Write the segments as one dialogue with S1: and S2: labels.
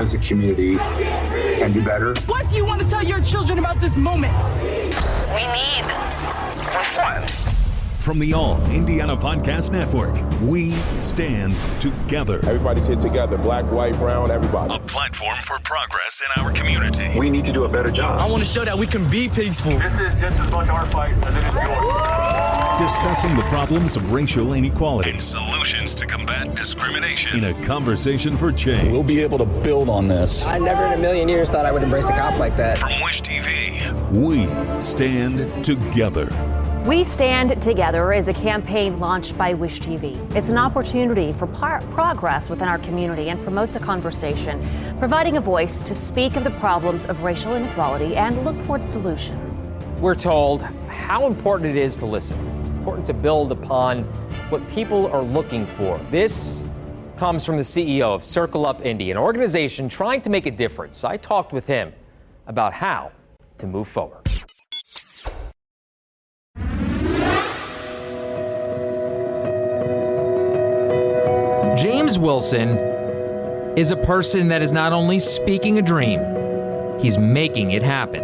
S1: as a community can do better.
S2: What do you want to tell your children about this moment?
S3: We need reforms.
S4: From the All Indiana Podcast Network, we stand together.
S5: Everybody's here together, black, white, brown, everybody.
S4: A platform for progress in our community.
S1: We need to do a better job.
S6: I want to show that we can be peaceful.
S7: This is just as much our fight as it is yours.
S4: Discussing the problems of racial inequality and solutions to combat discrimination in a conversation for change.
S8: We'll be able to build on this.
S9: I never in a million years thought I would embrace a cop like that.
S4: From Wish TV, we stand together.
S10: We Stand Together is a campaign launched by Wish TV. It's an opportunity for progress within our community and promotes a conversation, providing a voice to speak of the problems of racial inequality and look towards solutions.
S11: We're told how important it is to listen, important to build upon what people are looking for. This comes from the CEO of Circle Up Indy, an organization trying to make a difference. I talked with him about how to move forward.
S12: James Wilson is a person that is not only speaking a dream, he's making it happen.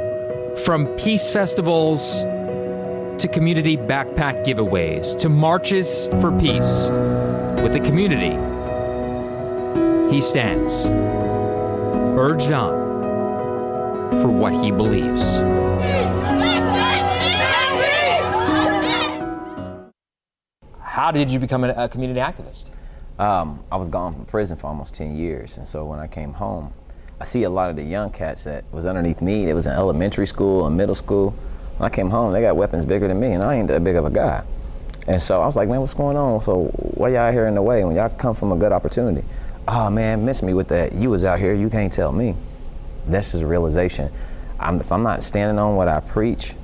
S12: From peace festivals to community backpack giveaways to marches for peace, with the community, he stands, urged on for what he believes.
S11: How did you become a community activist?
S13: I was gone from prison for almost 10 years, and so when I came home, I see a lot of the young cats that was underneath me. They was in elementary school and middle school. When I came home, they got weapons bigger than me, and I ain't that big of a guy. And so I was like, man, what's going on? So why y'all out here in the way when y'all come from a good opportunity? Oh man, miss me with that. You was out here, you can't tell me. That's just a realization. If I'm not standing on what I preach,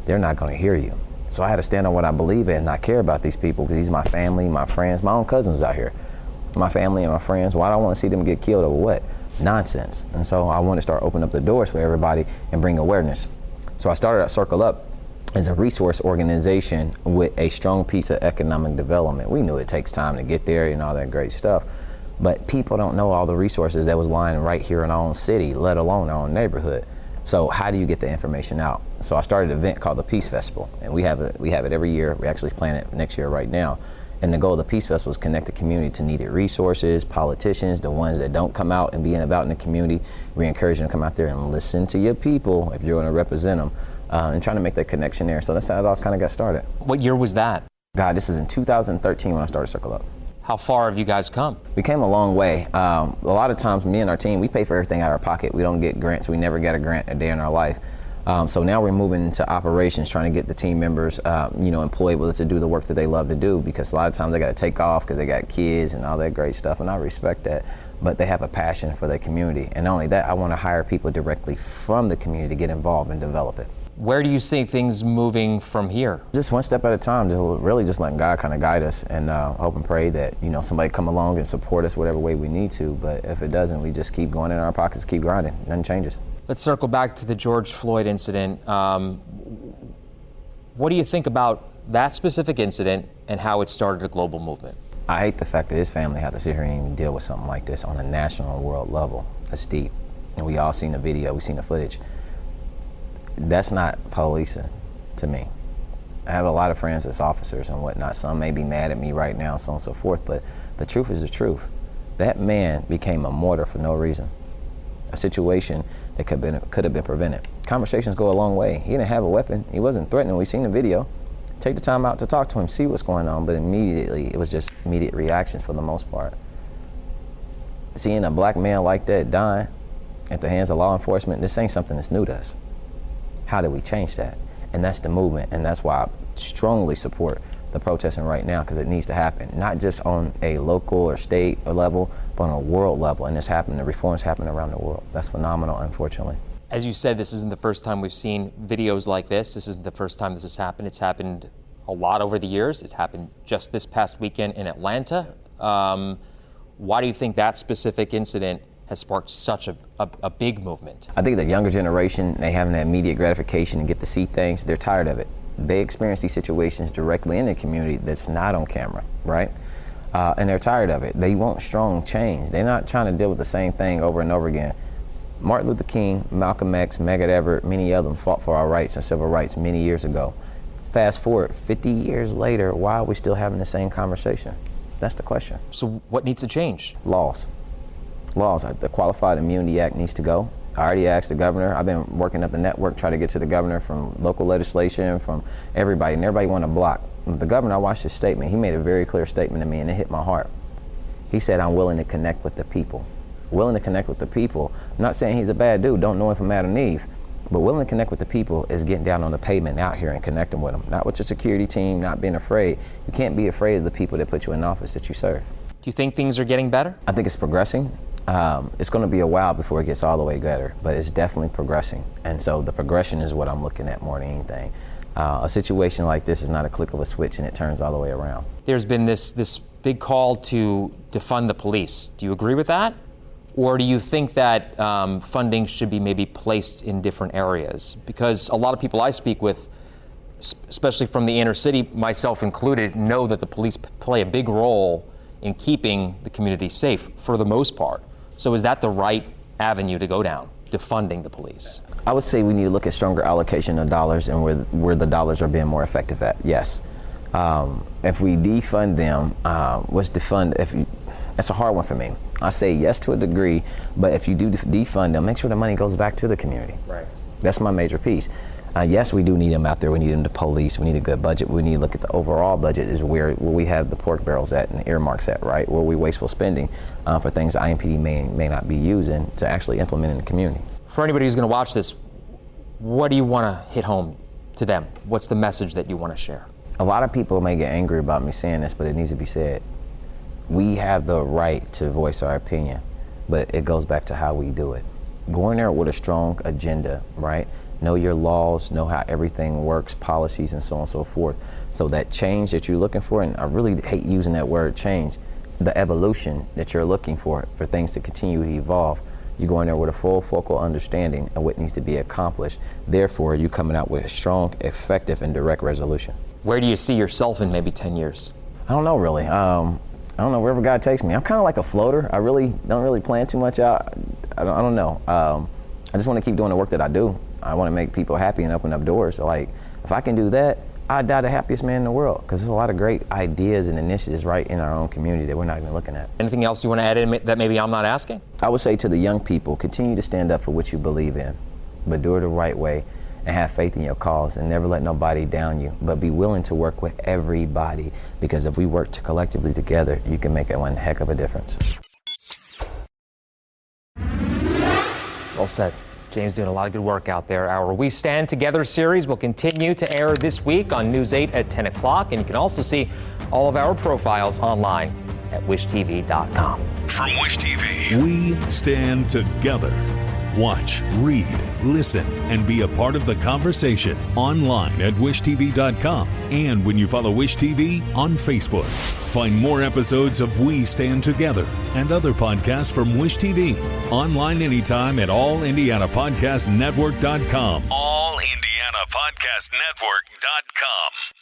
S13: they're not gonna hear you. So I had to stand on what I believe in and not care about these people because these my family, my friends, my own cousins out here. My family and my friends, why do I want to see them get killed over what? Nonsense. And so I want to start opening up the doors for everybody and bring awareness. So I started at Circle Up as a resource organization with a strong piece of economic development. We knew it takes time to get there and all that great stuff, but people don't know all the resources that was lying right here in our own city, let alone our own neighborhood. So how do you get the information out? So I started an event called the Peace Festival, and we have it every year. We actually plan it next year right now. And the goal of the Peace Festival is connect the community to needed resources, politicians, the ones that don't come out and be about in the community. We encourage them to come out there and listen to your people if you're going to represent them, and trying to make that connection there. So that's how it all kind of got started.
S11: What year was that?
S13: God, this is in 2013 when I started Circle Up.
S11: How far have you guys come?
S13: We came a long way. A lot of times, me and our team, we pay for everything out of our pocket. We don't get grants. We never get a grant a day in our life. So now we're moving into operations, trying to get the team members, employed with it to do the work that they love to do, because a lot of times they got to take off because they got kids and all that great stuff, and I respect that. But they have a passion for their community. And not only that, I want to hire people directly from the community to get involved and develop it.
S11: Where do you see things moving from here?
S13: Just one step at a time, just letting God kind of guide us, and hope and pray that, somebody come along and support us whatever way we need to. But if it doesn't, we just keep going in our pockets, keep grinding, nothing changes.
S11: Let's circle back to the George Floyd incident. What do you think about that specific incident and how it started a global movement?
S13: I hate the fact that his family had to sit here and even deal with something like this on a national and world level. That's deep. And we all seen the video, we seen the footage. That's not policing to me. I have a lot of friends that's officers and whatnot. Some may be mad at me right now, so on and so forth, but the truth is the truth. That man became a martyr for no reason. A situation that could have been prevented. Conversations go a long way. He didn't have a weapon. He wasn't threatening. We seen the video. Take the time out to talk to him, see what's going on, but immediately, it was just immediate reactions for the most part. Seeing a black man like that dying at the hands of law enforcement, this ain't something that's new to us. How do we change that? And that's the movement, and that's why I strongly support the protesting right now, because it needs to happen, not just on a local or state or level, but on a world level. And it's happening, the reforms happen around the world. That's phenomenal, unfortunately.
S11: As you said, this isn't the first time we've seen videos like this. This isn't the first time this has happened. It's happened a lot over the years. It happened just this past weekend in Atlanta. Why do you think that specific incident has sparked such a big movement?
S13: I think the younger generation, they having that immediate gratification and get to see things, they're tired of it. They experience these situations directly in the community that's not on camera, right? and they're tired of it. They want strong change. They're not trying to deal with the same thing over and over again. Martin Luther King, Malcolm X, Medgar Evers, many of them fought for our rights and civil rights many years ago. Fast forward 50 years later, why are we still having the same conversation? That's the question.
S11: So what needs to change?
S13: Laws. The Qualified Immunity Act needs to go. I already asked the governor. I've been working up the network, trying to get to the governor from local legislation, from everybody, and everybody want to block. The governor, I watched his statement. He made a very clear statement to me, and it hit my heart. He said, I'm willing to connect with the people. Willing to connect with the people. I'm not saying he's a bad dude, don't know him from Adam and Eve, but willing to connect with the people is getting down on the pavement out here and connecting with them. Not with your security team, not being afraid. You can't be afraid of the people that put you in office that you serve.
S11: Do you think things are getting better?
S13: I think it's progressing. It's going to be a while before it gets all the way better, but it's definitely progressing. And so the progression is what I'm looking at more than anything. A situation like this is not a click of a switch and it turns all the way around.
S11: There's been this big call to defund the police. Do you agree with that? Or do you think that funding should be maybe placed in different areas? Because a lot of people I speak with, especially from the inner city, myself included, know that the police play a big role in keeping the community safe for the most part. So is that the right avenue to go down, defunding the police?
S13: I would say we need to look at stronger allocation of dollars and where the dollars are being more effective at, yes. If we defund them, what's defund? That's a hard one for me. I say yes to a degree, but if you do defund them, make sure the money goes back to the community.
S11: Right.
S13: That's my major piece. Yes, we do need them out there. We need them to police. We need a good budget. We need to look at the overall budget is where we have the pork barrels at and the earmarks at, right? Where we wasteful spending for things IMPD may not be using to actually implement in the community.
S11: For anybody who's going to watch this, what do you want to hit home to them? What's the message that you want to share?
S13: A lot of people may get angry about me saying this, but it needs to be said. We have the right to voice our opinion, but it goes back to how we do it. Go in there with a strong agenda, right? Know your laws, know how everything works, policies, and so on and so forth. So that change that you're looking for, and I really hate using that word change, the evolution that you're looking for things to continue to evolve, you go in there with a full focal understanding of what needs to be accomplished. Therefore, you're coming out with a strong, effective, and direct resolution.
S11: Where do you see yourself in maybe 10 years?
S13: I don't know, really. I don't know, wherever God takes me. I'm kind of like a floater. I really don't really plan too much out. I don't know. I just want to keep doing the work that I do. I want to make people happy and open up doors. So, like, if I can do that, I'd die the happiest man in the world, because there's a lot of great ideas and initiatives right in our own community that we're not even looking at.
S11: Anything else you want to add in that maybe I'm not asking?
S13: I would say to the young people, continue to stand up for what you believe in, but do it the right way and have faith in your cause and never let nobody down you, but be willing to work with everybody, because if we work collectively together, you can make one heck of a difference.
S11: Well said. James doing a lot of good work out there. Our We Stand Together series will continue to air this week on News 8 at 10 o'clock, and you can also see all of our profiles online at wishtv.com.
S4: From Wish TV, we stand together. Watch, read, listen, and be a part of the conversation online at wishtv.com and when you follow Wish TV on Facebook. Find more episodes of We Stand Together and other podcasts from Wish TV online anytime at allindianapodcastnetwork.com. allindianapodcastnetwork.com.